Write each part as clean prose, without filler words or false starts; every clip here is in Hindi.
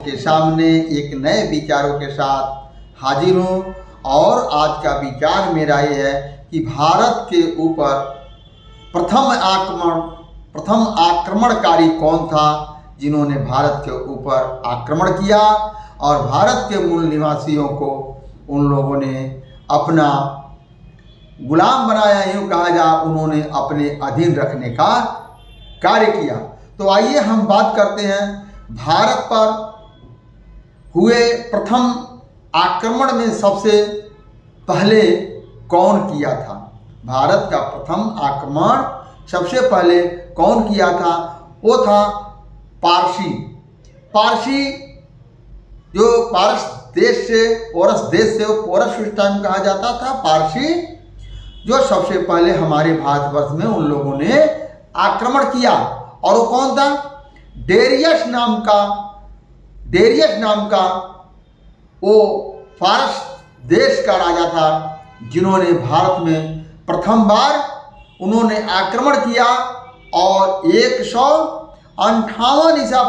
के सामने एक नए विचारों के साथ हाजिर हूँ। और आज का विचार मेरा ये है कि भारत के ऊपर प्रथम आक्रमणकारी कौन था जिन्होंने भारत के ऊपर आक्रमण किया और भारत के मूल निवासियों को उन लोगों ने अपना गुलाम बनाया, यूँ कहा जा उन्होंने अपने अधीन रखने का कार्य किया। तो आइए हम बात करते हैं भारत पर हुए प्रथम आक्रमण में सबसे पहले कौन किया था। भारत का प्रथम आक्रमण सबसे पहले कौन किया था? वो था पारसी, जो पारस देश से पोरस उस टाइम कहा जाता था। पारसी जो सबसे पहले हमारे भारतवर्ष में उन लोगों ने आक्रमण किया। और वो कौन था? डेरियस नाम का वो फारस देश का राजा था, जिन्होंने भारत में प्रथम बार उन्होंने आक्रमण किया और 158 ईसा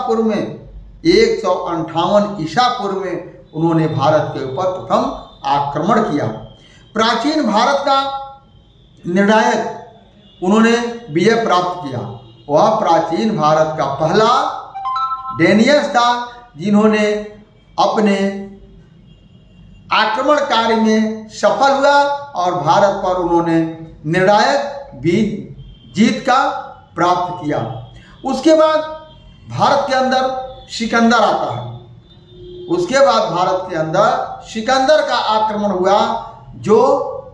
पूर्व में उन्होंने भारत के ऊपर प्रथम आक्रमण किया। प्राचीन भारत का निर्णायक उन्होंने विजय प्राप्त किया। वह प्राचीन भारत का पहला डेनियस था, जिन्होंने अपने आक्रमण कार्य में सफल हुआ और भारत पर उन्होंने निर्णायक जीत का प्राप्त किया। उसके बाद भारत के अंदर सिकंदर आता है। उसके बाद भारत के अंदर सिकंदर का आक्रमण हुआ, जो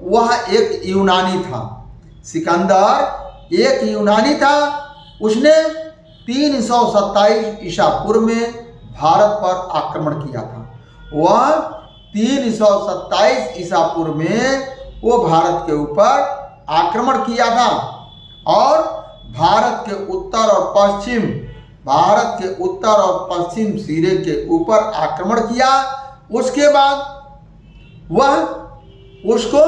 वह एक यूनानी था। सिकंदर एक यूनानी था। उसने 327 ईसा पूर्व में भारत पर आक्रमण किया था। वह 327 ईसा पूर्व में वो भारत के ऊपर आक्रमण किया था और भारत के उत्तर और पश्चिम सिरे के ऊपर आक्रमण किया। उसके बाद वह उसको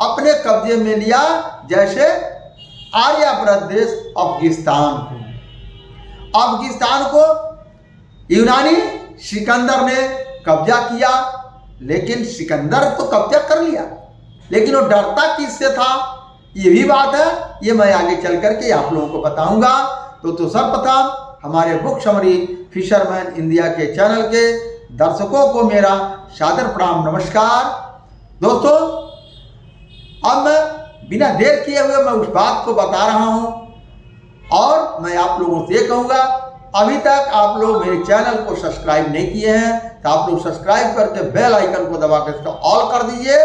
अपने कब्जे में लिया, जैसे आर्य प्रदेश अफगानिस्तान को यूनानी सिकंदर ने कब्जा किया। लेकिन सिकंदर तो कब्जा कर लिया, लेकिन वो डरता किससे था, ये भी बात है। ये मैं आगे चल करके आप लोगों को बताऊंगा। तो सर्वप्रथम हमारे बुक समरी फिशरमैन इंडिया के चैनल के दर्शकों को मेरा सादर प्रणाम, नमस्कार। दोस्तों, अब मैं बिना देर किए हुए मैं उस बात को बता रहा हूं और मैं आप लोगों से कहूँगा, अभी तक आप लोग मेरे चैनल को सब्सक्राइब नहीं किए हैं तो आप लोग सब्सक्राइब करके बेल आइकन को दबा कर इसको ऑल कर दीजिए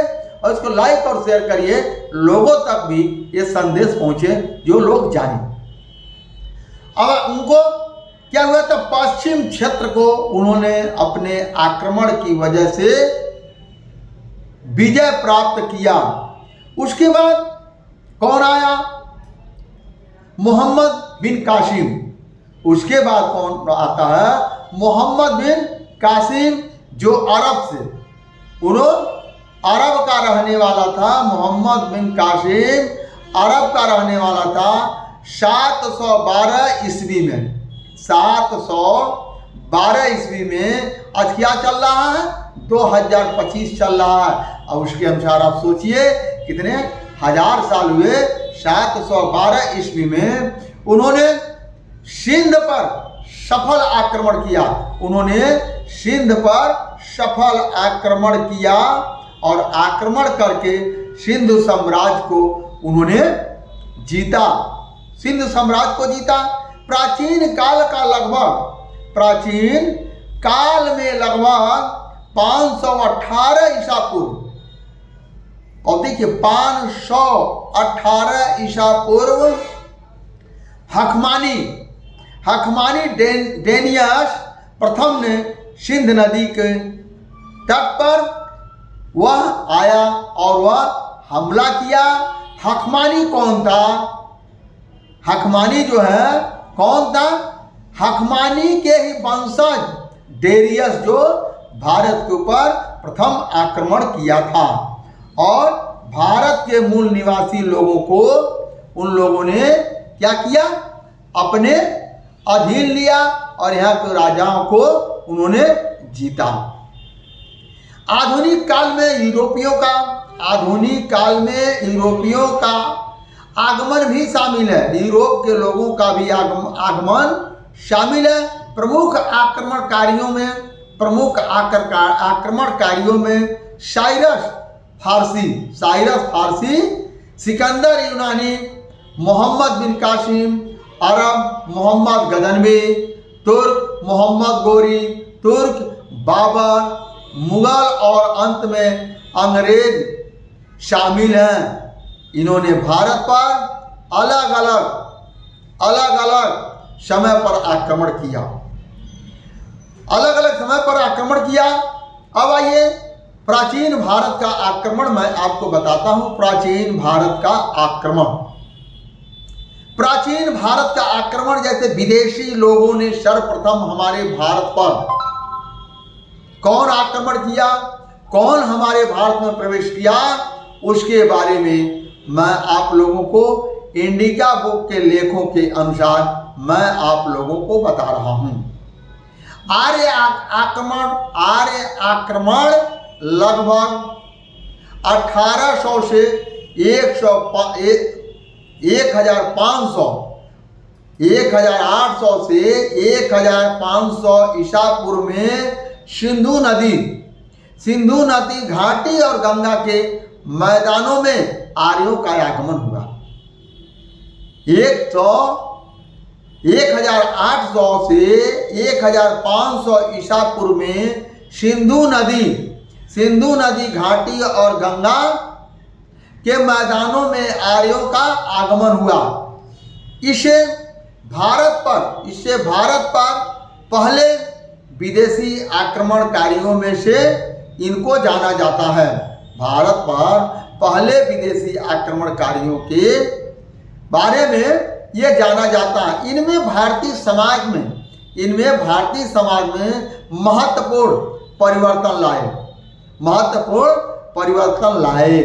और इसको लाइक और शेयर करिए, लोगों तक भी ये संदेश पहुंचे जो लोग जाने। अब उनको क्या हुआ था, पश्चिम क्षेत्र को उन्होंने अपने आक्रमण की वजह से विजय प्राप्त किया। उसके बाद कौन आया? मोहम्मद बिन कासिम। उसके बाद कौन आता है? मोहम्मद बिन कासिम, जो अरब का रहने वाला था। मोहम्मद बिन कासिम अरब का रहने वाला था। 712 ईस्वी में आज क्या चल रहा है? 2025 चल रहा है। और उसके अनुसार आप सोचिए कितने हजार साल हुए। 712 ईस्वी में उन्होंने सिंध पर सफल आक्रमण किया और आक्रमण करके सिंधु साम्राज्य को उन्होंने जीता। प्राचीन काल में लगभग 518 ईसा पूर्व, और देखिए 518 ईसा पूर्व हकमानी डेनियस प्रथम ने सिंध नदी के तट पर वह आया और वह हमला किया। हकमानी कौन था? हकमानी जो है कौन था? हकमानी के ही वंशज डेरियस, जो भारत के ऊपर प्रथम आक्रमण किया था और भारत के मूल निवासी लोगों को उन लोगों ने क्या किया? अपने अधीन लिया और यहाँ के राजाओं को उन्होंने जीता। आधुनिक काल में यूरोपियों का आगमन भी शामिल है। यूरोप के लोगों का भी आगमन शामिल है। प्रमुख आक्रमणकारियों में साइरस फारसी, सिकंदर यूनानी, मोहम्मद बिन कासिम अरब, मोहम्मद गजनवी तुर्क, मोहम्मद गोरी तुर्क, बाबर मुगल और अंत में अंग्रेज शामिल हैं। इन्होंने भारत पर अलग अलग समय पर आक्रमण किया। अब आइए प्राचीन भारत का आक्रमण मैं आपको बताता हूं। प्राचीन भारत का आक्रमण जैसे विदेशी लोगों ने सर्वप्रथम हमारे भारत पर कौन आक्रमण किया, कौन हमारे भारत में प्रवेश किया, उसके बारे में मैं आप लोगों को इंडिका बुक के लेखों के अनुसार मैं आप लोगों को बता रहा हूं। आर्य आक्रमण लगभग 1800 से 1800 से 1500 ईसा पूर्व में सिंधु नदी घाटी और गंगा के मैदानों में आर्यों का आगमन हुआ। 1800 से 1500 ईसा पूर्व में सिंधु नदी घाटी और गंगा के मैदानों में आर्यों का आगमन हुआ। इससे भारत पर पहले विदेशी आक्रमणकारियों में से इनको जाना जाता है। भारत पर पहले विदेशी आक्रमणकारियों के बारे में यह जाना जाता है। इनमें भारतीय समाज में महत्वपूर्ण परिवर्तन लाए।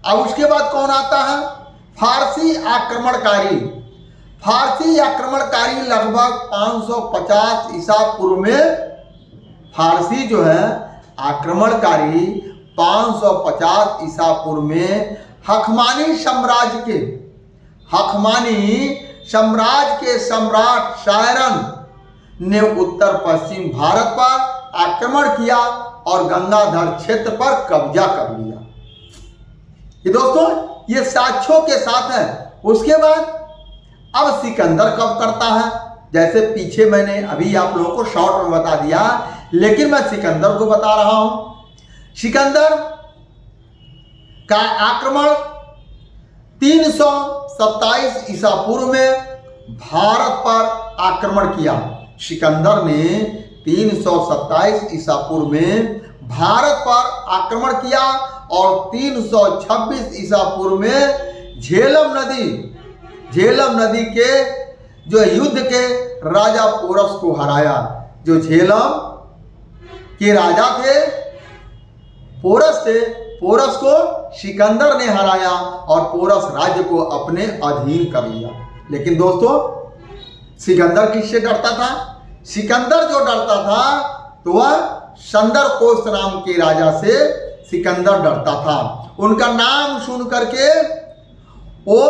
अब उसके बाद कौन आता है? फारसी आक्रमणकारी लगभग 550 ईसा पूर्व में फारसी जो है आक्रमणकारी 550 ईसा पूर्व में हखमानी साम्राज्य के सम्राट शायरन ने उत्तर पश्चिम भारत पर आक्रमण किया और गंगाधर क्षेत्र पर कब्जा कर लिया। ये दोस्तों ये साक्ष्यों के साथ है। उसके बाद अब सिकंदर कब करता है? जैसे पीछे मैंने अभी आप लोगों को शॉर्ट में बता दिया, लेकिन मैं सिकंदर को बता रहा हूं। सिकंदर का आक्रमण 327 ईसा पूर्व में भारत पर आक्रमण किया। सिकंदर ने 327 ईसा पूर्व में भारत पर आक्रमण किया और 326 ईसा पूर्व में झेलम नदी के जो युद्ध के राजा पोरस को हराया। जो झेलम के राजा थे पोरस को सिकंदर ने हराया और पोरस राज्य को अपने अधीन कर लिया। लेकिन दोस्तों सिकंदर किससे डरता था? सिकंदर जो डरता था तो वह संदरकोस नाम के राजा से सिकंदर डरता था। उनका नाम सुन करके वो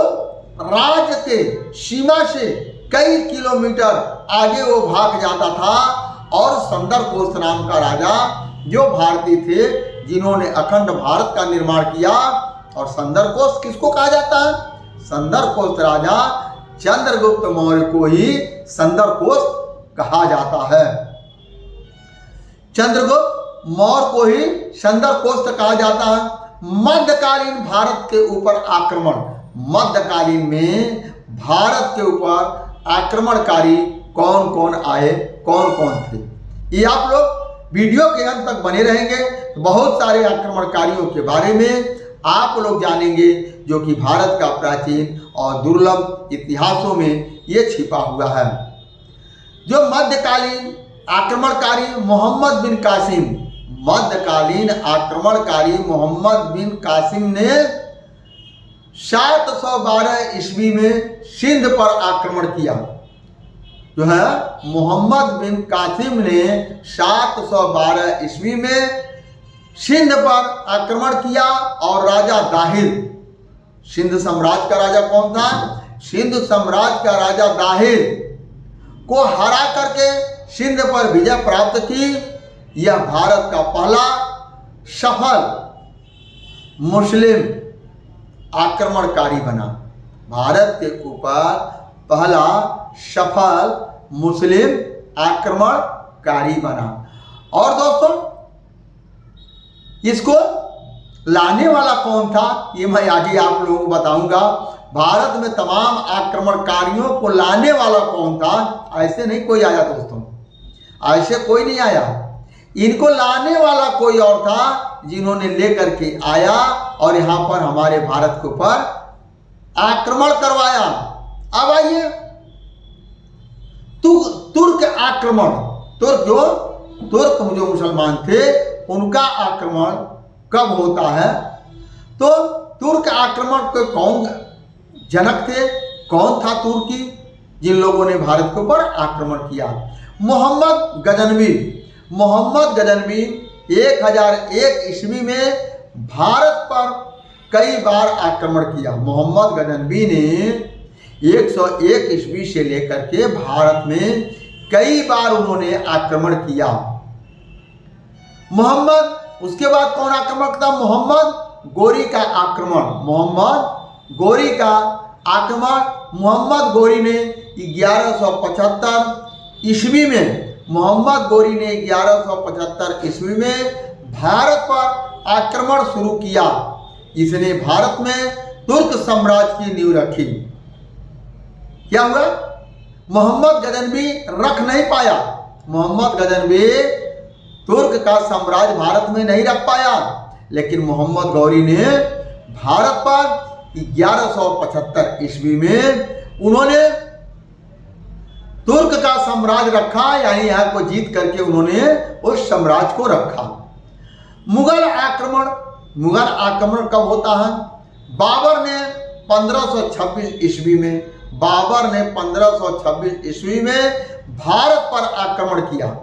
राज्य के सीमा से कई किलोमीटर आगे वो भाग जाता था और संदरकोस नाम का राजा जो भारतीय थे जिन्होंने अखंड भारत का निर्माण किया। और संदरकोस किसको कहा जाता है? संदरकोस राजा चंद्रगुप्त मौर्य को ही संदरकोस कहा जाता है। चंद्रगुप्त मौर्य को ही संदरकोस कहा जाता है। मध्यकालीन भारत के ऊपर आक्रमण, मध्यकालीन में भारत के ऊपर आक्रमणकारी कौन कौन आए, कौन कौन थे, ये आप लोग वीडियो के अंत तक बने रहेंगे। बहुत सारे आक्रमणकारियों के बारे में आप लोग जानेंगे जो कि भारत का प्राचीन और दुर्लभ इतिहासों में ये छिपा हुआ है। जो मध्यकालीन आक्रमणकारी मोहम्मद बिन कासिम, मध्यकालीन आक्रमणकारी मोहम्मद बिन कासिम ने 712 ईस्वी में सिंध पर आक्रमण किया। जो है मोहम्मद बिन कासिम ने 712 ईस्वी में सिंध पर आक्रमण किया और राजा दाहिर, सिंध साम्राज्य का राजा कौन था? सिंध साम्राज्य का राजा दाहिर को हरा करके सिंध पर विजय प्राप्त की। यह भारत का पहला सफल मुस्लिम आक्रमणकारी बना, भारत के ऊपर पहला सफल मुस्लिम आक्रमणकारी बना। और दोस्तों इसको लाने वाला कौन था ये मैं आगे आप लोगों को बताऊंगा। भारत में तमाम आक्रमणकारियों को लाने वाला कौन था? ऐसे नहीं कोई आया दोस्तों, ऐसे कोई नहीं आया, इनको लाने वाला कोई और था जिन्होंने लेकर के आया और यहां पर हमारे भारत के ऊपर आक्रमण करवाया। अब आइए तुर्क आक्रमण, तुर्क जो मुसलमान थे उनका आक्रमण कब होता है? तो तुर्क आक्रमण के कौन जनक थे? कौन था तुर्की जिन लोगों ने भारत के ऊपर आक्रमण किया? मोहम्मद गजनवी। मोहम्मद गजनवी 1001 ईस्वी में भारत पर कई बार आक्रमण किया। मोहम्मद गजनवी ने 101 ईस्वी से लेकर के भारत में कई बार उन्होंने आक्रमण किया। मोहम्मद, उसके बाद कौन आक्रमण था? मोहम्मद गोरी का आक्रमण। मोहम्मद गोरी का आक्रमण, मोहम्मद गोरी ने 1175 ईस्वी में, मोहम्मद गोरी ने 1175 ईस्वी में भारत पर आक्रमण शुरू किया। इसने भारत में तुर्क साम्राज्य की नींव रखी। क्या हुआ? मोहम्मद गजनवी रख नहीं पाया, मोहम्मद गजनवी तुर्क का साम्राज्य भारत में नहीं रख पाया, लेकिन मोहम्मद गौरी ने भारत पर 1175 ईस्वी में उन्होंने तुर्क का साम्राज्य रखा, यानी यहाँ को जीत करके उन्होंने उस साम्राज्य को रखा। मुगल आक्रमण, मुगल आक्रमण कब होता है? बाबर ने 1526 ईस्वी में, बाबर ने 1526 ईस्वी में भारत पर आक्रमण किया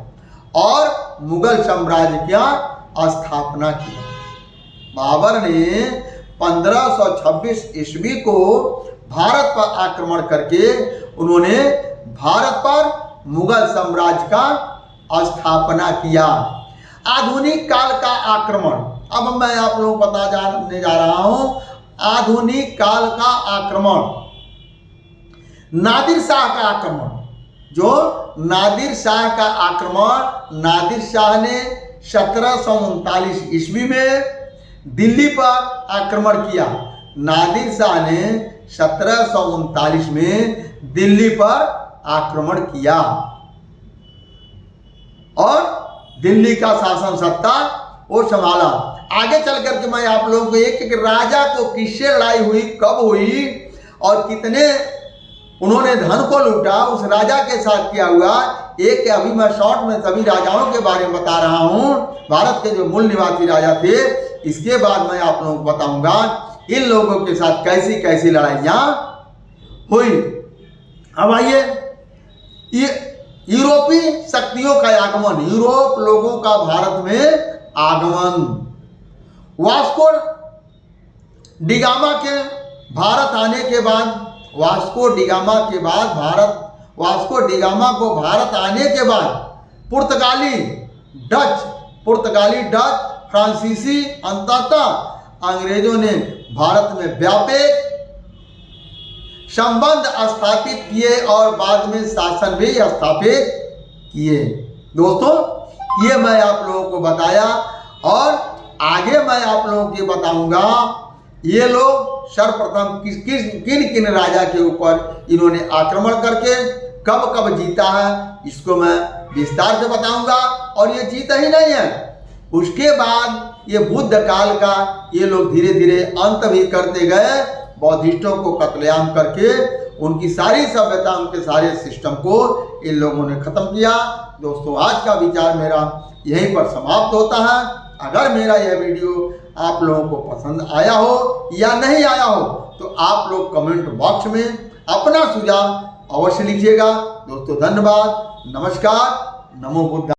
और मुगल साम्राज्य की स्थापना की। बाबर ने 1526 ईस्वी को भारत पर आक्रमण करके उन्होंने भारत पर मुगल साम्राज्य का स्थापना किया। आधुनिक काल का आक्रमण, अब मैं आप लोगों को बताने जा रहा हूं आधुनिक काल का आक्रमण। नादिर शाह का आक्रमण, जो नादिर शाह का आक्रमण, नादिर शाह ने 1739 ईस्वी में दिल्ली पर आक्रमण किया। नादिर शाह ने 1739 में दिल्ली पर आक्रमण किया और दिल्ली का शासन सत्ता वो संभाला। आगे चल करके मैं आप लोगों को एक राजा को किससे लड़ाई हुई, कब हुई और कितने उन्होंने धन को लूटा, उस राजा के साथ क्या हुआ, एक अभी मैं शॉर्ट में सभी राजाओं के बारे में बता रहा हूं, भारत के जो मूल निवासी राजा थे। इसके बाद मैं आप लोगों को बताऊंगा इन लोगों के साथ कैसी कैसी लड़ाइयां हुई। अब आइए, ये यूरोपीय शक्तियों का आगमन, यूरोप लोगों का भारत में आगमन। वास्को डिगामा के भारत आने के बाद, वास्को डिगामा के बाद भारत, वास्को डिगामा को भारत आने के बाद पुर्तगाली डच, फ्रांसीसी, अंततः अंग्रेजों ने भारत में व्यापक संबंध स्थापित किए और बाद में शासन भी स्थापित किए। दोस्तों ये मैं आप लोगों को बताया और आगे मैं आप लोगों को बताऊंगा ये लोग सर्वप्रथम किन किन राजा के ऊपर इन्होंने आक्रमण करके कब कब जीता है, इसको मैं विस्तार से बताऊंगा। और ये जीता ही नहीं है, उसके बाद ये बुद्ध काल का ये लोग धीरे धीरे अंत भी करते गए, बौद्धिस्टों को कत्लेआम करके उनकी सारी सभ्यता, उनके सारे सिस्टम को इन लोगों ने खत्म किया। दोस्तों आज का विचार मेरा यहीं पर समाप्त होता है। अगर मेरा यह वीडियो आप लोगों को पसंद आया हो या नहीं आया हो तो आप लोग कमेंट बॉक्स में अपना सुझाव अवश्य लिखिएगा। दोस्तों धन्यवाद, नमस्कार, नमो बुद्ध।